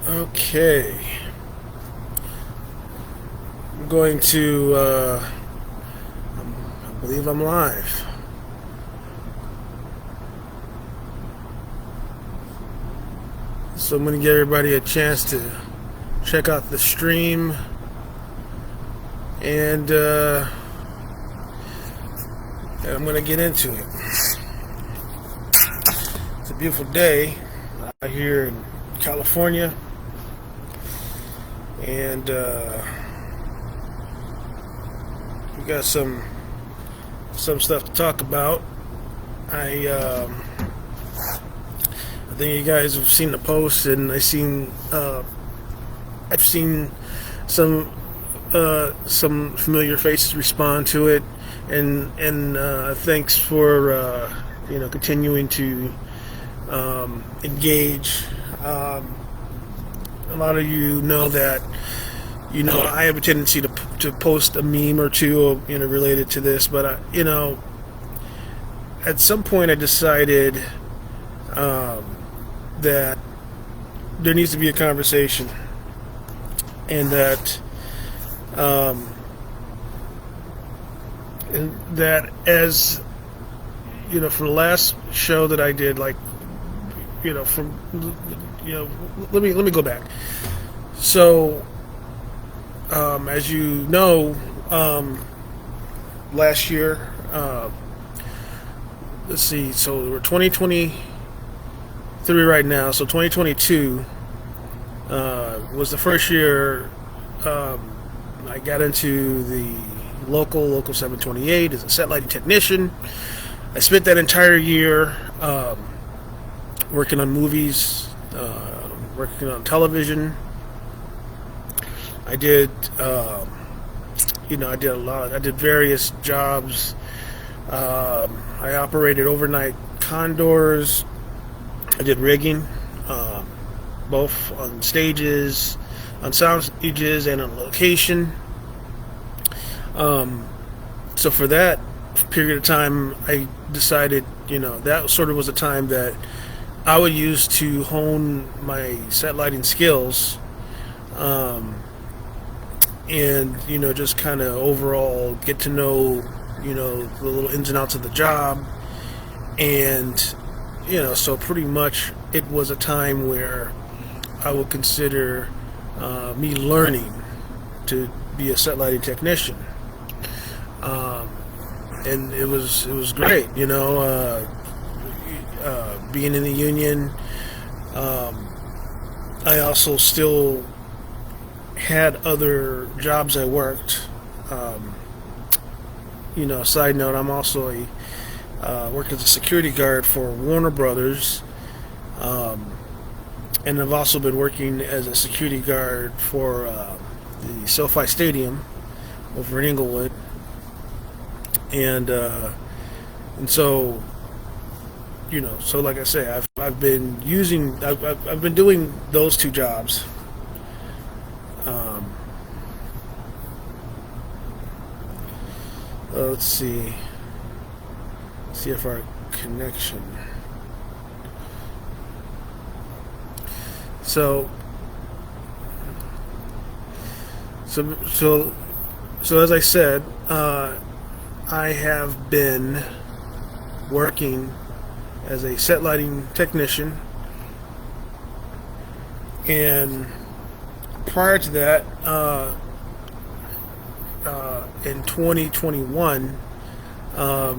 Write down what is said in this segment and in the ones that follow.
Okay, I'm going to, I believe I'm live. So I'm going to give everybody a chance to check out the stream and I'm going to get into it. It's a beautiful day out here in California, and we got some stuff to talk about. I think you guys have seen the post, and I've seen some familiar faces respond to it, and thanks for continuing to engage. A lot of you know that I have a tendency to post a meme or two related to this, but at some point I decided that there needs to be a conversation, and that as for the last show that I did, let me go back. So as you know, last year, let's see, so we're 2023 right now, so 2022 was the first year I got into the local 728 as a set lighting technician. I spent that entire year working on movies, working on television. I did, I did a lot. I did various jobs. I operated overnight condors. I did rigging, both on stages, on sound stages, and on location. So for that period of time, I decided, that sort of was a time that I would use to hone my set lighting skills, and just kind of overall get to know the little ins and outs of the job. And so pretty much it was a time where I would consider me learning to be a set lighting technician, and it was great, being in the union. I also still had other jobs I worked. Side note, I'm also work as a security guard for Warner Brothers, and I've also been working as a security guard for the SoFi Stadium over in Inglewood, and so so like I say, I've been doing those two jobs. Let's see if our connection. So as I said, I have been working as a set lighting technician, and prior to that, in 2021, I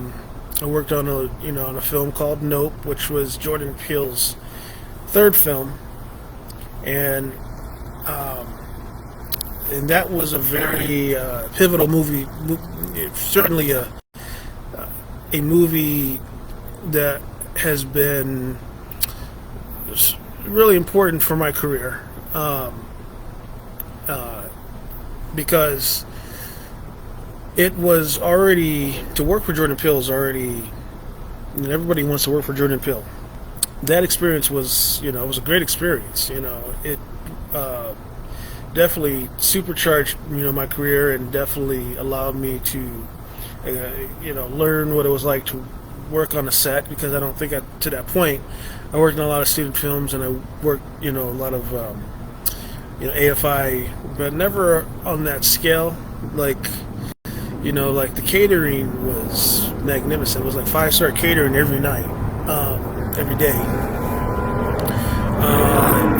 worked on a film called Nope, which was Jordan Peele's third film, and that was a very pivotal movie. Certainly a movie that has been really important for my career, because it was already, to work for Jordan Peele is already, everybody wants to work for Jordan Peele. That experience was, it was a great experience. It definitely supercharged, my career, and definitely allowed me to, learn what it was like to work on a set, because I don't think to that point I worked in a lot of student films, and I worked, a lot of AFI, but never on that scale. Like, like the catering was magnificent. It was like 5-star catering every night, every day,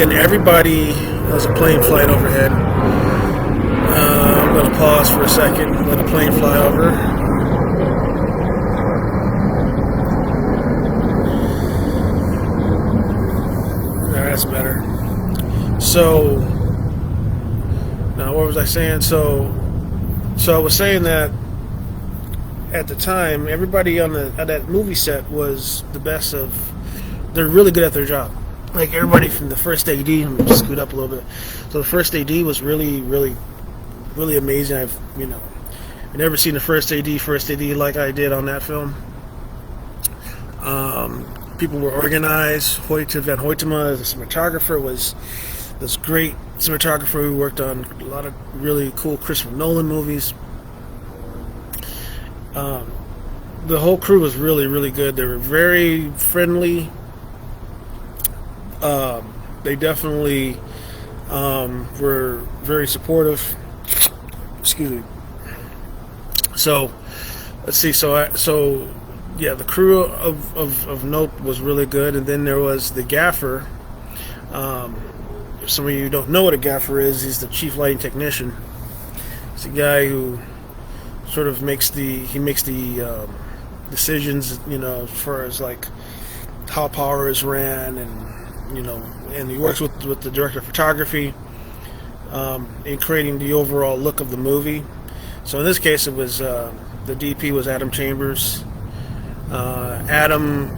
and everybody has a plane flying overhead. I'm gonna pause for a second, let a plane fly over. That's better. So now, what was I saying? So I was saying that at the time, everybody on that movie set was the best of. They're really good at their job. Like everybody from the first AD, I'm gonna scoot up a little bit. So the first AD was really, really, really amazing. I've never seen the first AD like I did on that film. People were organized. Hoyte van Hoytema, the cinematographer, was this great cinematographer who worked on a lot of really cool Christopher Nolan movies. The whole crew was really, really good. They were very friendly. They definitely were very supportive. Excuse me. So, let's see. So yeah, the crew of note was really good, and then there was the gaffer. If some of you don't know what a gaffer is, he's the chief lighting technician. He's a guy who sort of makes the decisions, as far as like how power is ran, and he works with the director of photography in creating the overall look of the movie. So in this case, it was the DP was Adam Chambers. Adam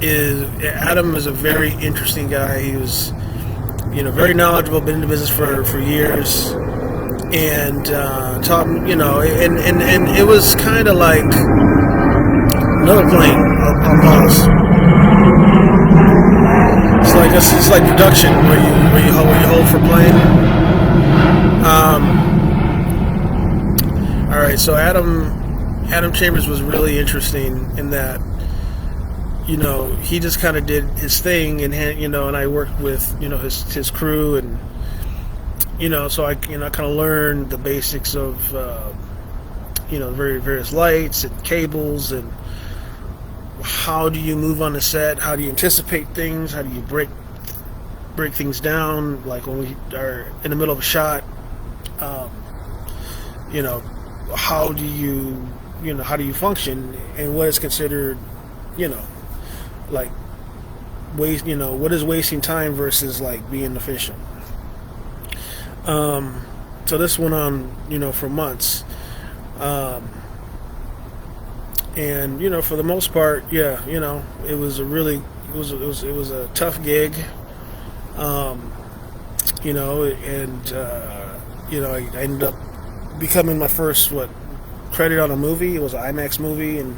is a very interesting guy. He was, very knowledgeable, been in the business for years, and taught, and it was kind of like another plane. I'll pause. It's like production where you hold for plane. All right, so Adam Chambers was really interesting in that, he just kind of did his thing, and and I worked with his crew, and so I kind of learned the basics of various lights and cables, and how do you move on the set, how do you anticipate things, how do you break things down, like when we are in the middle of a shot, how do you function, and what is considered, like waste, what is wasting time versus like being efficient. So this went on, for months, and for the most part, yeah, it was a tough gig, I ended up becoming my first credit on a movie. It was an IMAX movie, and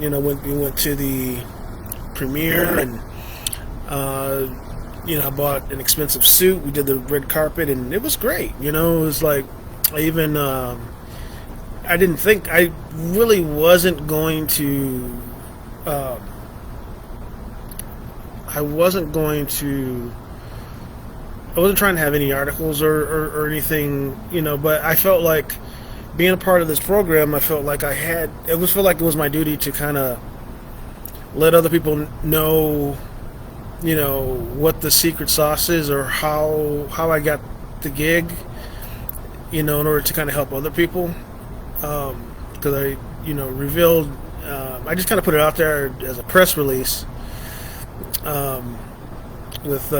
we went to the premiere, and I bought an expensive suit. We did the red carpet, and it was great. It was like I didn't think, I really wasn't going to. I wasn't trying to have any articles or anything, but I felt like being a part of this program, I felt like it was my duty to kind of let other people know, what the secret sauce is, or how I got the gig, in order to kind of help other people, because I, revealed, I just kind of put it out there as a press release, with,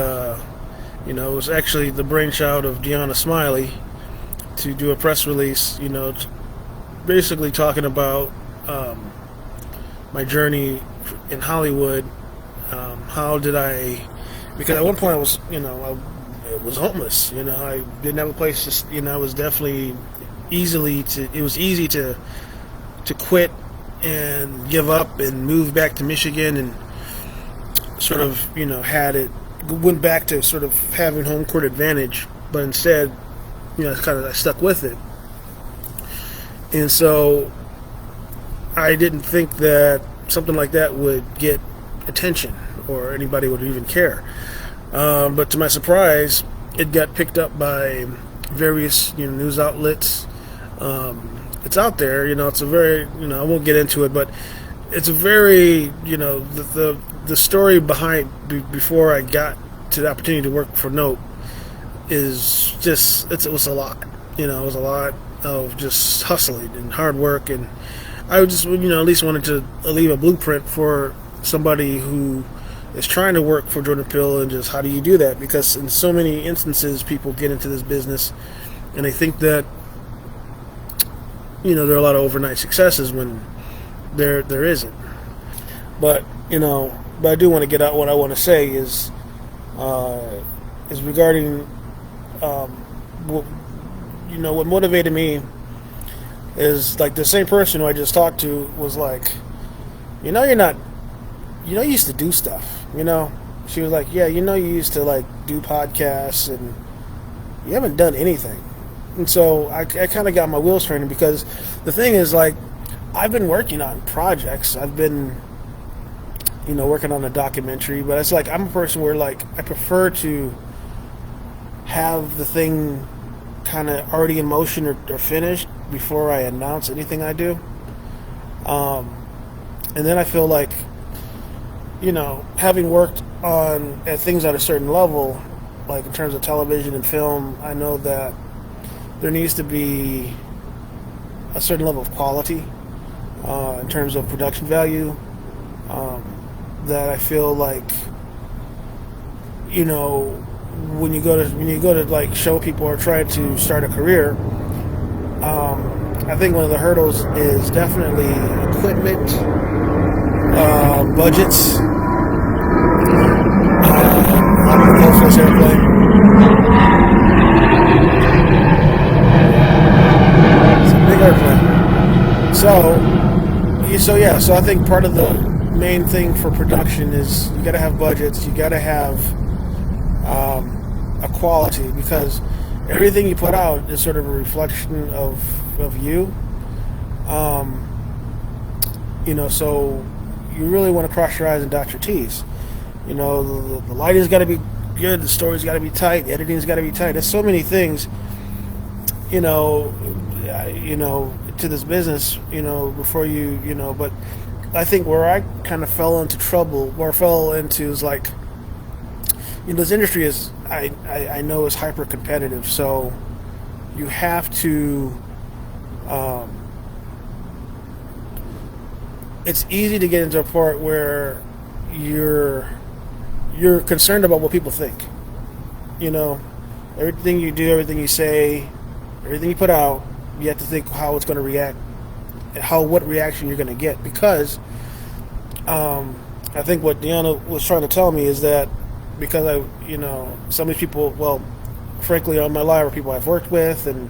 it was actually the brainchild of Deanna Smiley to do a press release, basically talking about my journey in Hollywood. How did because at one point I was, I was homeless, I didn't have a place to, it was definitely it was easy to quit and give up and move back to Michigan, and sort of, went back to sort of having home court advantage, but instead, I stuck with it. And so I didn't think that something like that would get attention, or anybody would even care. But to my surprise, it got picked up by various news outlets. It's out there. It's a very I won't get into it, but it's a very the story behind before I got to the opportunity to work for Nope is just it was a lot. It was a lot of just hustling and hard work, and I just at least wanted to leave a blueprint for somebody who is trying to work for Jordan Peele, and just how do you do that? Because in so many instances, people get into this business and they think that there are a lot of overnight successes when there isn't. But I do want to get out what I want to say is regarding what motivated me is like the same person who I just talked to was like, you're not, you used to do stuff, She was like, yeah, you used to like do podcasts and you haven't done anything. And so I kind of got my wheels turning, because the thing is, like, I've been working on projects. I've been, working on a documentary, but it's like I'm a person where, like, I prefer to have the thing kind of already in motion or finished before I announce anything I do. And then I feel like, having worked at things at a certain level, like in terms of television and film, I know that there needs to be a certain level of quality in terms of production value, that I feel like when you go to like show people or try to start a career, I think one of the hurdles is definitely equipment, budgets. I'm gonna go for this airplane. Airplane. So I think part of the main thing for production is you got to have budgets. You got to have a quality, because everything you put out is sort of a reflection of you. So you really want to cross your I's and dot your T's. The lighting's got to be good. The story's got to be tight. The editing's got to be tight. There's so many things. To this business, before but I think where I kind of fell into is like, this industry is, I know is hyper competitive, so you have to, it's easy to get into a part where you're concerned about what people think, everything you do, everything you say, everything you put out, you have to think how it's going to react, what reaction you're going to get. Because I think what Deanna was trying to tell me is that because some of these people, well, frankly, on my live are people I've worked with, and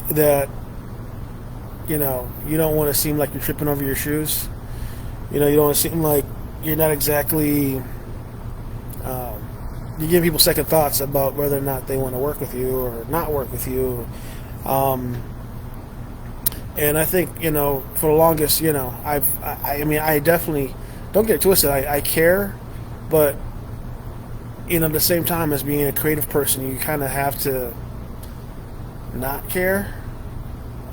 that you don't want to seem like you're tripping over your shoes. You don't want to seem like you're not exactly. You give people second thoughts about whether or not they want to work with you or not work with you. And I think, for the longest, I definitely, don't get it twisted, I care, but, at the same time, as being a creative person, you kind of have to not care.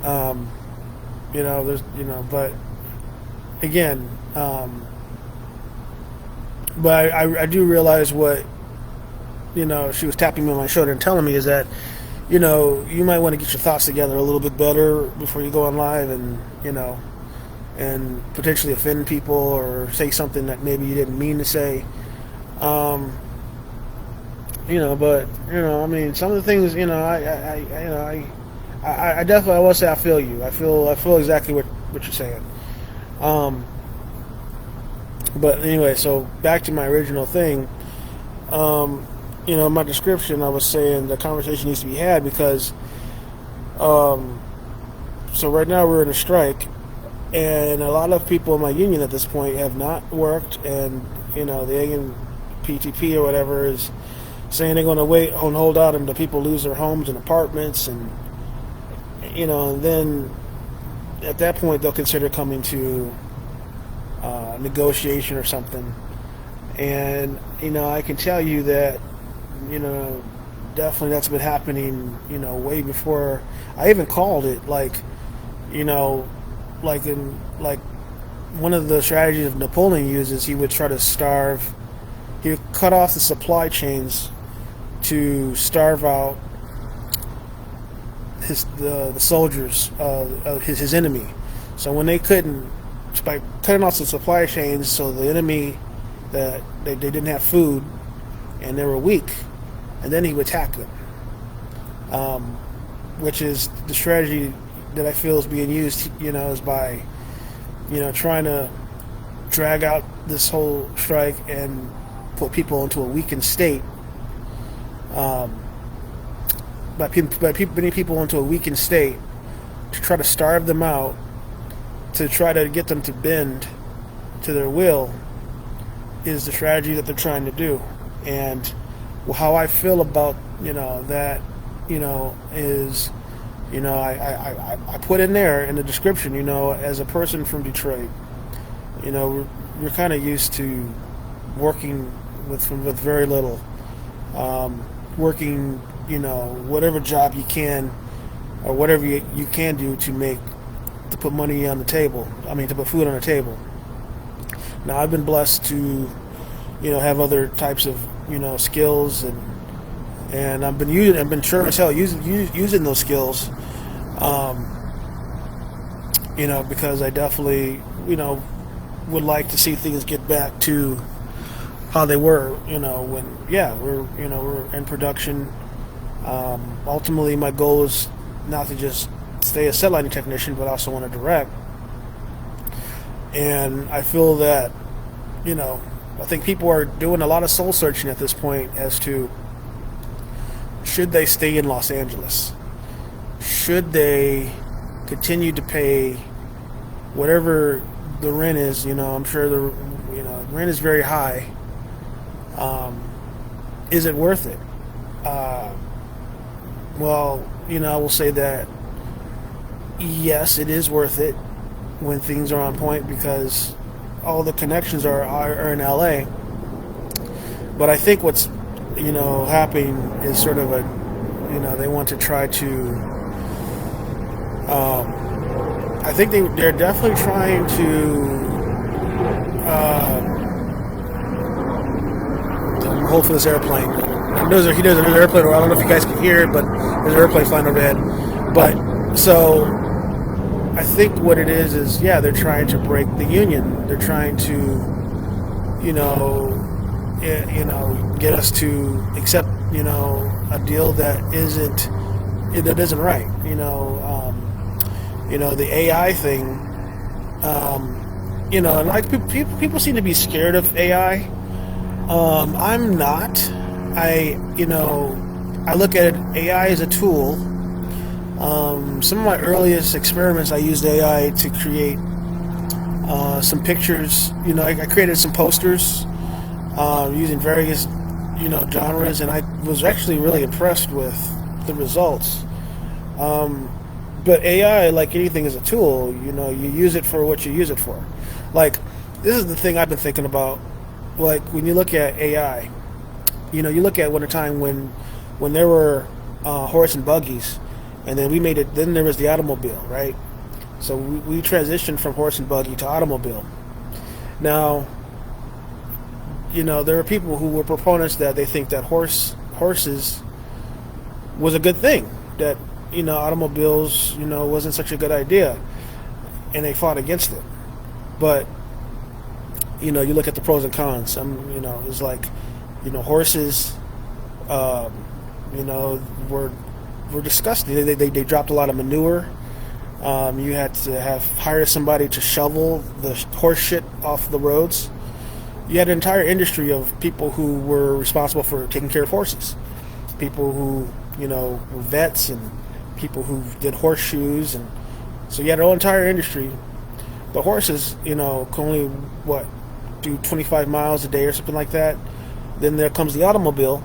But again, but I do realize what, she was tapping me on my shoulder and telling me is that, you might want to get your thoughts together a little bit better before you go on live, and, and potentially offend people or say something that maybe you didn't mean to say. But, some of the things, I definitely, I will say I feel you. I feel exactly what you're saying. But anyway, so back to my original thing. In my description, I was saying the conversation needs to be had because, so right now we're in a strike, and a lot of people in my union at this point have not worked, and, the AMPTP or whatever is saying they're going to wait and hold out until people lose their homes and apartments, and, and then at that point they'll consider coming to negotiation or something. And, I can tell you that definitely that's been happening, way before I even called it. You know, like one of the strategies of Napoleon uses, he would try to starve. He would cut off the supply chains to starve out the soldiers, his enemy. So when they couldn't, by cutting off the supply chains, so the enemy that they didn't have food and they were weak, and then he would attack them, which is the strategy that I feel is being used. Is by trying to drag out this whole strike and put people into a weakened state. By putting people into a weakened state to try to starve them out, to try to get them to bend to their will, is the strategy that they're trying to do. And how I feel about that is I put in there in the description, as a person from Detroit, we're kind of used to working with very little, working whatever job you can, or whatever you can do to put money on the table. I mean, to put food on the table. Now, I've been blessed to have other types of skills, and I've been sure as hell using those skills, because I definitely would like to see things get back to how they were, when we're in production. Ultimately, my goal is not to just stay a set lighting technician, but I also want to direct. And I feel that I think people are doing a lot of soul searching at this point as to, should they stay in Los Angeles? Should they continue to pay whatever the rent is? I'm sure the rent is very high. Is it worth it? Well, I will say that yes, it is worth it when things are on point, because all the connections are in LA. But I think what's happening is sort of they want to try to. I think they're definitely trying to. Hold for this airplane. There's an airplane. I don't know if you guys can hear it, but there's an airplane flying overhead. But so I think what it is they're trying to break the union. They're trying to, get us to accept, a deal that isn't right. The AI thing. And like people seem to be scared of AI. I'm not. I look at AI as a tool. Some of my earliest experiments, I used AI to create some pictures. I created some posters using various, genres, and I was actually really impressed with the results. But AI, like anything, is a tool. You use it for what you use it for. Like, this is the thing I've been thinking about. Like, when you look at AI, you look at a time when there were horse and buggies, and then we made it. Then there was the automobile, right? So we transitioned from horse and buggy to automobile. Now, there are people who were proponents that they think that horses was a good thing, that automobiles wasn't such a good idea, and they fought against it. But you look at the pros and cons. It's like horses were disgusting. They dropped a lot of manure. You had to hire somebody to shovel the horse shit off the roads. You had an entire industry of people who were responsible for taking care of horses. People who were vets, and people who did horseshoes, and so you had an entire industry. But horses, can only do 25 miles a day or something like that. Then there comes the automobile,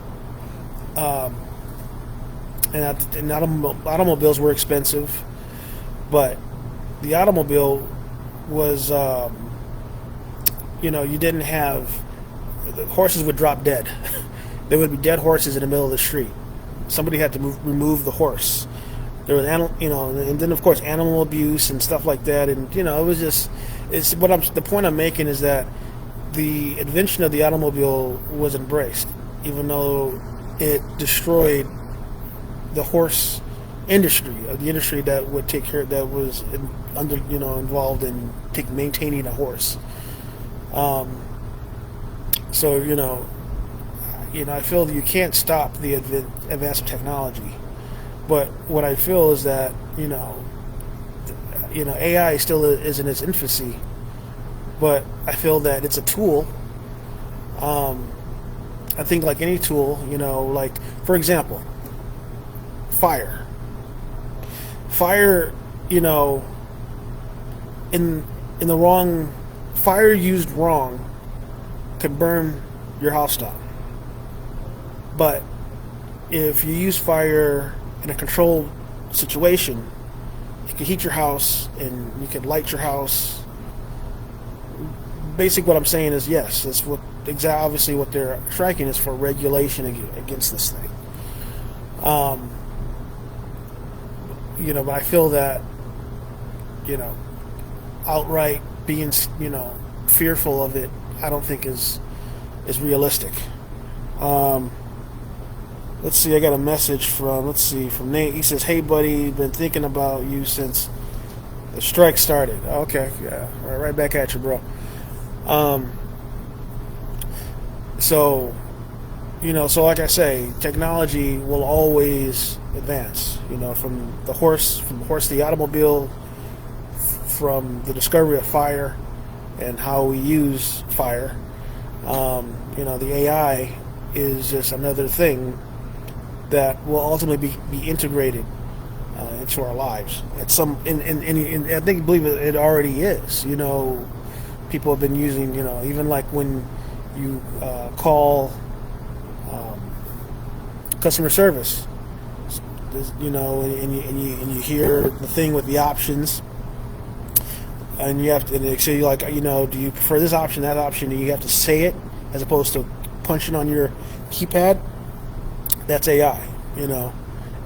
and automobiles were expensive, but the automobile was, you didn't have, the horses would drop dead. there would be dead horses in the middle of the street. Somebody had to remove the horse. There was and then of course animal abuse and stuff like that, and it was just, the point I'm making is that the invention of the automobile was embraced, even though it destroyed the horse industry, the industry that would take care, that was involved in maintaining a horse. So I feel that you can't stop the advance of technology, but what I feel is that AI still is in its infancy, but I feel that it's a tool. I think like any tool, like for example, fire. Fire, in the wrong, fire used wrong could burn your house down. But if you use fire in a controlled situation, you can heat your house and you can light your house. Basically, what I'm saying is yes, that's what obviously what they're striking is for regulation against this thing. But I feel that outright being fearful of it, I don't think is realistic. Let's see, I got a message from Nate. He says, "Hey buddy, been thinking about you since the strike started." Okay, yeah, right back at you, bro. So like I say, technology will always advance. From the horse to the automobile, from the discovery of fire and how we use fire. The AI is just another thing that will ultimately be integrated into our lives. At I believe it already is. People have been using, even like when you call customer service, and you hear the thing with the options, and you have to, and they say like, do you prefer this option, that option, and you have to say it as opposed to punching on your keypad. That's AI.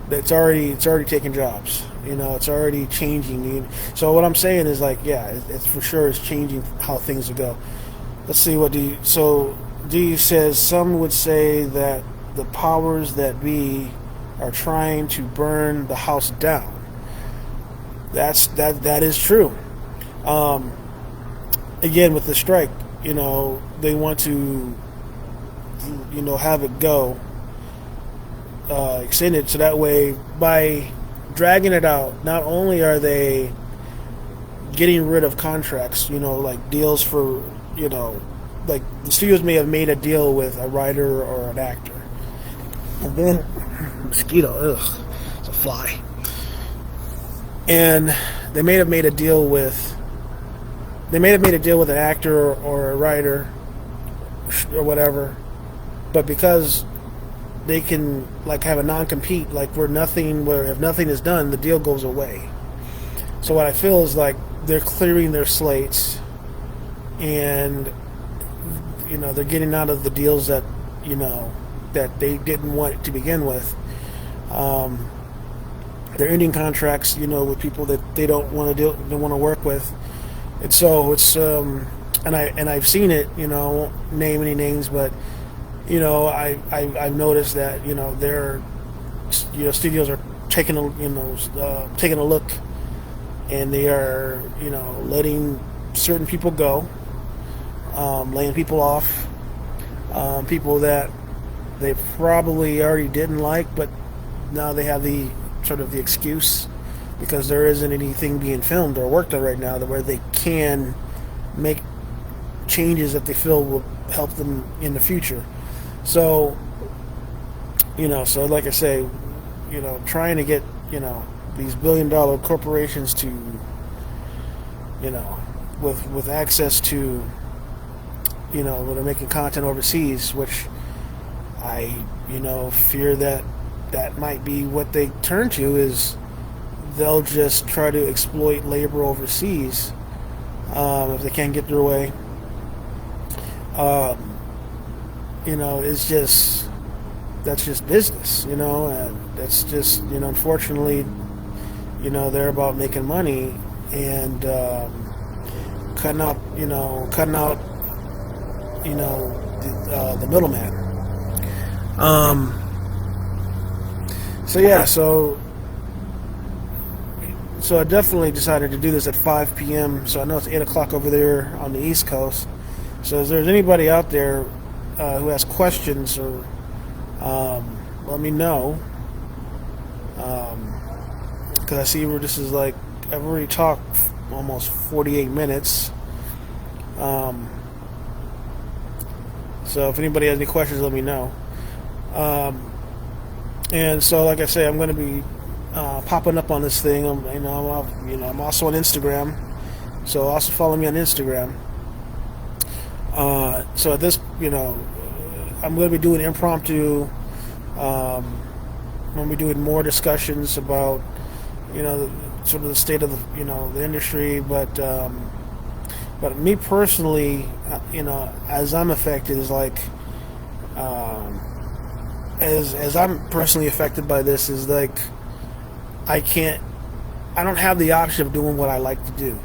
It's already taking jobs. It's already changing. So what I'm saying is like, yeah, it's for sure it's changing how things will go. Let's see what D says, some would say that the powers that be are trying to burn the house down. That is true. Again, with the strike, they want to have it go extended, so that way by dragging it out, not only are they getting rid of contracts, like deals for, like the studios may have made a deal with a writer or an actor, and then mosquito, it's a fly, and they may have made a deal with an actor or a writer or whatever, but because they can like have a non-compete, like where if nothing is done, the deal goes away. So what I feel is like they're clearing their slates, and they're getting out of the deals that that they didn't want to begin with. They're ending contracts, with people that they don't want to work with, and so it's and I've seen it. I won't name any names, but I've noticed that their studios are taking a look, and they are letting certain people go, laying people off, people that they probably already didn't like, but now they have the sort of the excuse because there isn't anything being filmed or worked on right now where they can make changes that they feel will help them in the future. So, so like I say, trying to get, these billion-dollar corporations to, with access to, when they're making content overseas, which I, fear that might be what they turn to, is they'll just try to exploit labor overseas if they can't get their way. It's just, that's just business, and that's just, unfortunately, they're about making money and cutting out, the middleman. So yeah, so I definitely decided to do this at 5 p.m. So I know it's 8 o'clock over there on the East Coast. So if there's anybody out there who has questions, or let me know. Because I see where this is like, I've already talked almost 48 minutes. So if anybody has any questions, let me know. And so, like I say, I'm going to be popping up on this thing. I'm also on Instagram, so also follow me on Instagram. So at this, I'm going to be doing impromptu. I'm going to be doing more discussions about, sort of the state of the industry, but me personally, as I'm affected, is like, as I'm personally affected by this, is like, I don't have the option of doing what I like to do.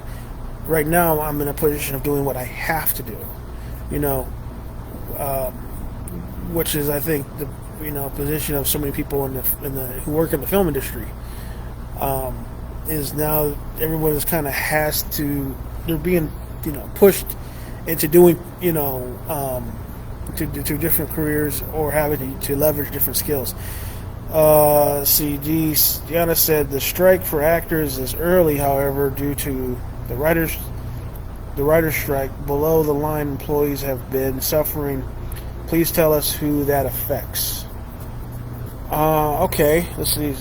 Right now, I'm in a position of doing what I have to do, which is, I think, the position of so many people who work in the film industry. Is now everyone is kind of they're being pushed into doing to different careers, or having to leverage different skills. Gianna said the strike for actors is early, however, due to the writers strike. Below the line employees have been suffering. Please tell us who that affects. Okay, let's see.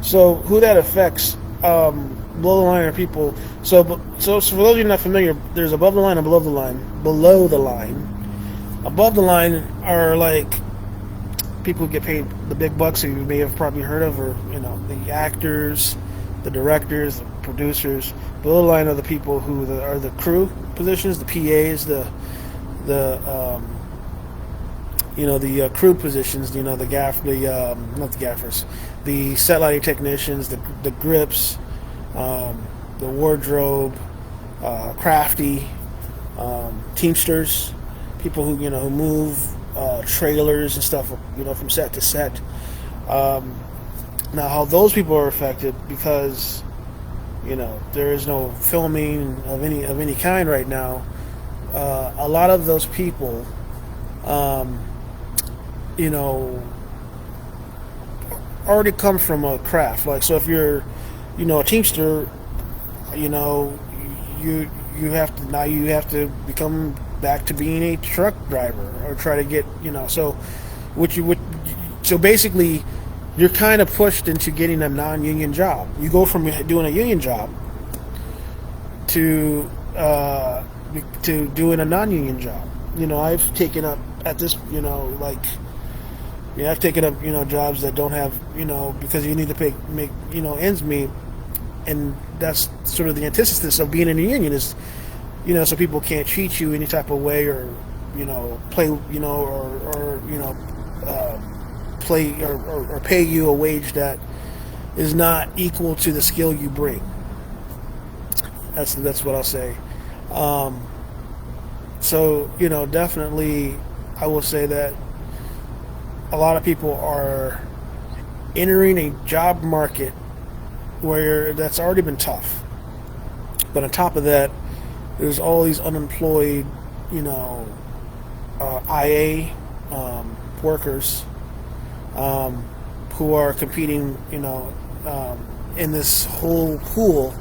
So who that affects? Below the line are people. So for those of you who are not familiar, there's above the line and below the line. Below the line, above the line are like people who get paid the big bucks, who you may have probably heard of, or the actors, the directors, the producers. Below the line are the people who are the crew positions, the PAs, the crew positions, not the gaffers, the set lighting technicians, the grips, the wardrobe, crafty, teamsters, people who move trailers and stuff, from set to set. Now, how those people are affected, because there is no filming of any kind right now. A lot of those people, already come from a craft. Like, so if you're, a teamster, you have to become back to being a truck driver, or try to get, so basically you're kind of pushed into getting a non-union job. You go from doing a union job to doing a non-union job. I've taken up at this, I've taken up, jobs that don't have, because you need to make ends meet, and that's sort of the antithesis of being in a union, is, so people can't cheat you any type of way, or, play, play or pay you a wage that is not equal to the skill you bring. That's what I'll say. So, definitely, I will say that a lot of people are entering a job market where that's already been tough. But on top of that, there's all these unemployed, IA workers who are competing, in this whole pool,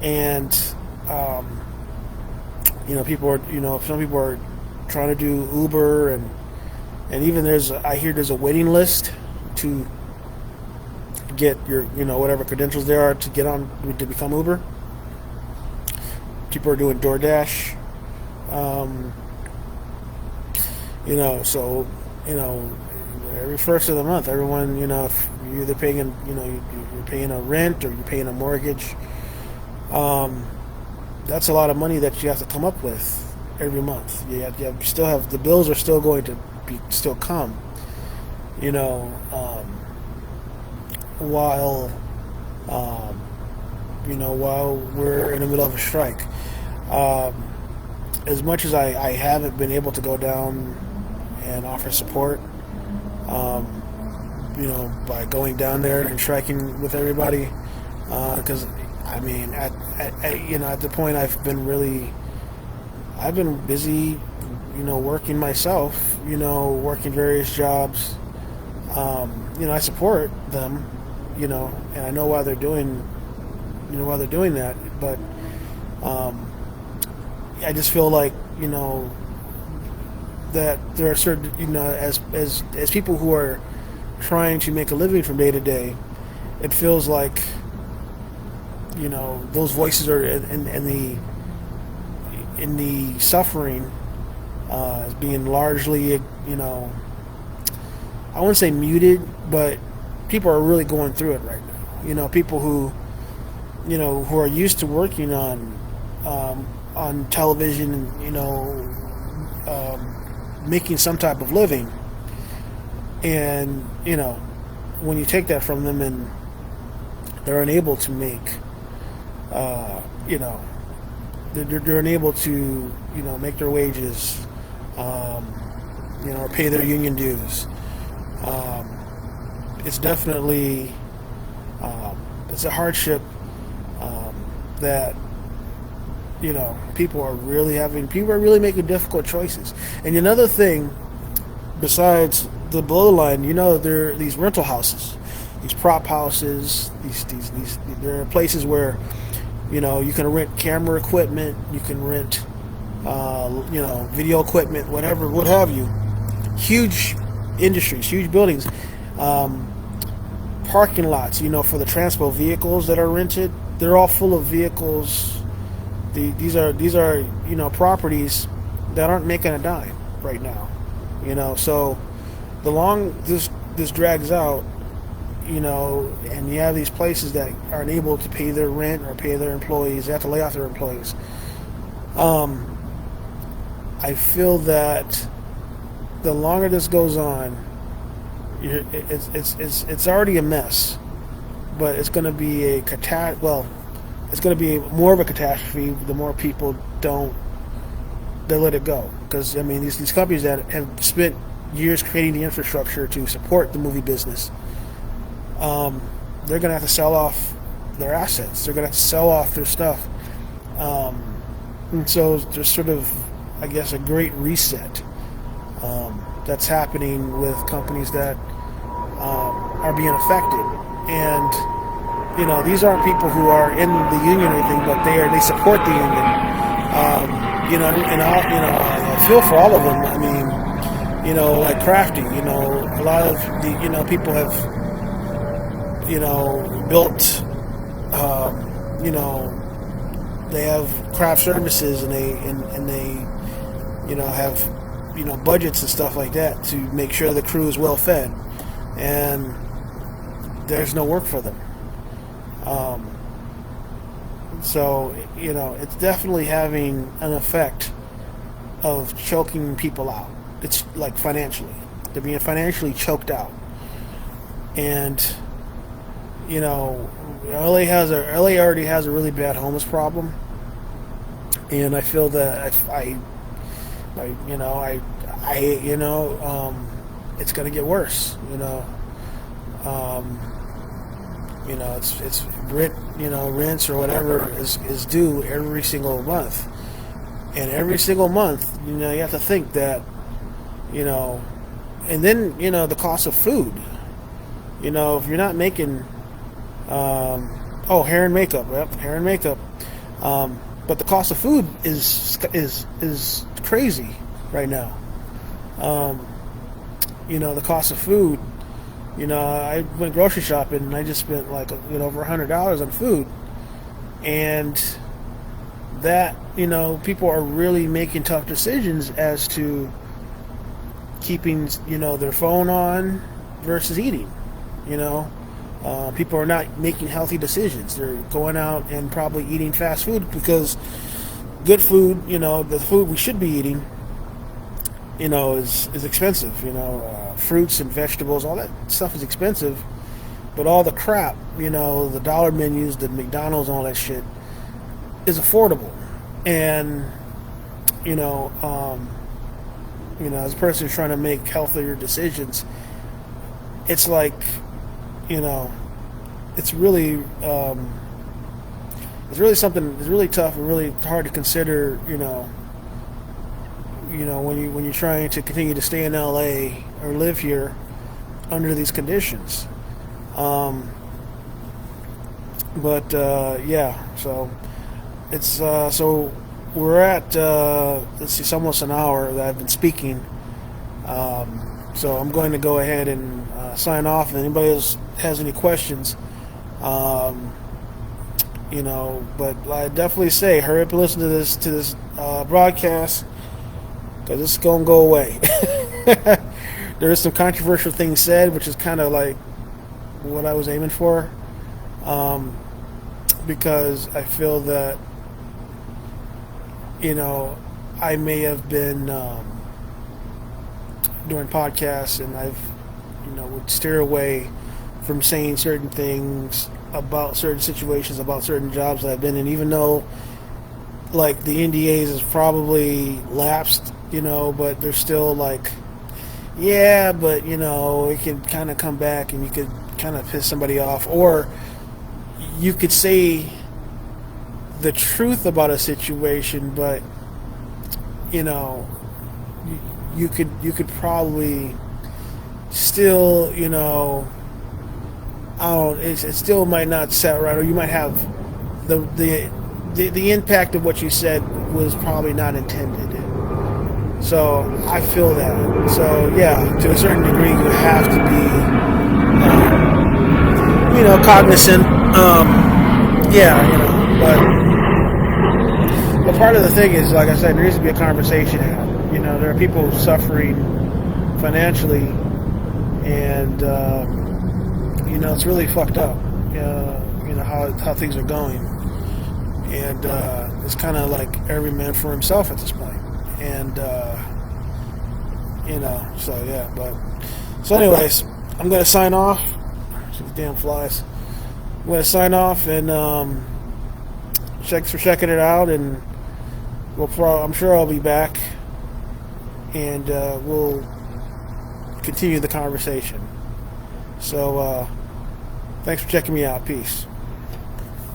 and people are, some people are trying to do Uber, and even I hear there's a waiting list to get your, whatever credentials there are to get on to become Uber. People are doing DoorDash. So every first of the month, everyone, if you're either paying, you're paying a rent, or you're paying a mortgage, That's a lot of money that you have to come up with every month. You still have the bills are still going to be still come. You know, while while we're in the middle of a strike. As much as I haven't been able to go down and offer support, by going down there and striking with everybody, because I mean, at the point I've been busy, working myself, working various jobs. I support them, and I know why they're doing, that, but I just feel like, that there are certain, as people who are trying to make a living from day to day, it feels like, those voices are in the suffering, as being largely, I wouldn't say muted, but people are really going through it right now. People who are used to working on television and making some type of living, and when you take that from them and they're unable to make, they're unable to make their wages, or pay their union dues. It's definitely it's a hardship that people are really making difficult choices. And another thing besides the below the line, there are these rental houses, these prop houses, these there are places where you can rent camera equipment, you can rent video equipment, whatever, what have you. Huge industries, huge buildings, parking lots, for the transport vehicles that are rented. They're all full of vehicles. These are properties that aren't making a dime right now. So the long this drags out, and you have these places that aren't able to pay their rent or pay their employees. They have to lay off their employees. I feel that the longer this goes on, it's already a mess, but it's going to be it's going to be more of a catastrophe the more people they let it go. Because these companies that have spent years creating the infrastructure to support the movie business, they're going to have to sell off their assets. They're going to have to sell off their stuff, and so there's sort of, I guess, a great reset that's happening with companies that are being affected. And these aren't people who are in the union or anything, but they support the union. I feel for all of them. Like Crafty, a lot of the people have built, they have craft services, and they have budgets and stuff like that to make sure the crew is well fed, and there's no work for them. So it's definitely having an effect of choking people out. It's like financially, they're being financially choked out, and LA already has a really bad homeless problem, and I feel that it's going to get worse. It's rent, rents or whatever is due every single month, and every single month, you have to think that, and then the cost of food. If you're not making, hair and makeup, hair and makeup, but the cost of food is crazy right now. The cost of food. I went grocery shopping and I just spent over $100 on food, and that people are really making tough decisions as to keeping their phone on versus eating. People are not making healthy decisions. They're going out and probably eating fast food because good food, the food we should be eating, is expensive. Fruits and vegetables, all that stuff is expensive. But all the crap, the dollar menus, the McDonald's, and all that shit is affordable. And as a person who's trying to make healthier decisions, it's like, it's really something. It's really tough and really hard to consider. When you're trying to continue to stay in LA or live here under these conditions. Yeah. So it's so we're at it's almost an hour that I've been speaking. So I'm going to go ahead and sign off. If anybody else has any questions, but I definitely say hurry up and listen to this broadcast, because it's gonna go away. There is some controversial things said, which is kind of like what I was aiming for, because I feel that I may have been doing podcasts, and I've would steer away from saying certain things about certain situations, about certain jobs that I've been in, even though like the NDAs is probably lapsed, but they're still like, yeah, but it can kind of come back and you could kind of piss somebody off, or you could say the truth about a situation, but you could probably still, it still might not set right, or you might have the impact of what you said was probably not intended. So I feel that. So yeah, to a certain degree, you have to be, cognizant. But part of the thing is, like I said, there needs to be a conversation. There are people suffering financially, and it's really fucked up. How things are going, and it's kind of like every man for himself at this point. And so anyways, I'm gonna sign off. These damn flies. I'm gonna sign off, and thanks for checking it out, and I'm sure I'll be back, and we'll continue the conversation. So thanks for checking me out. Peace.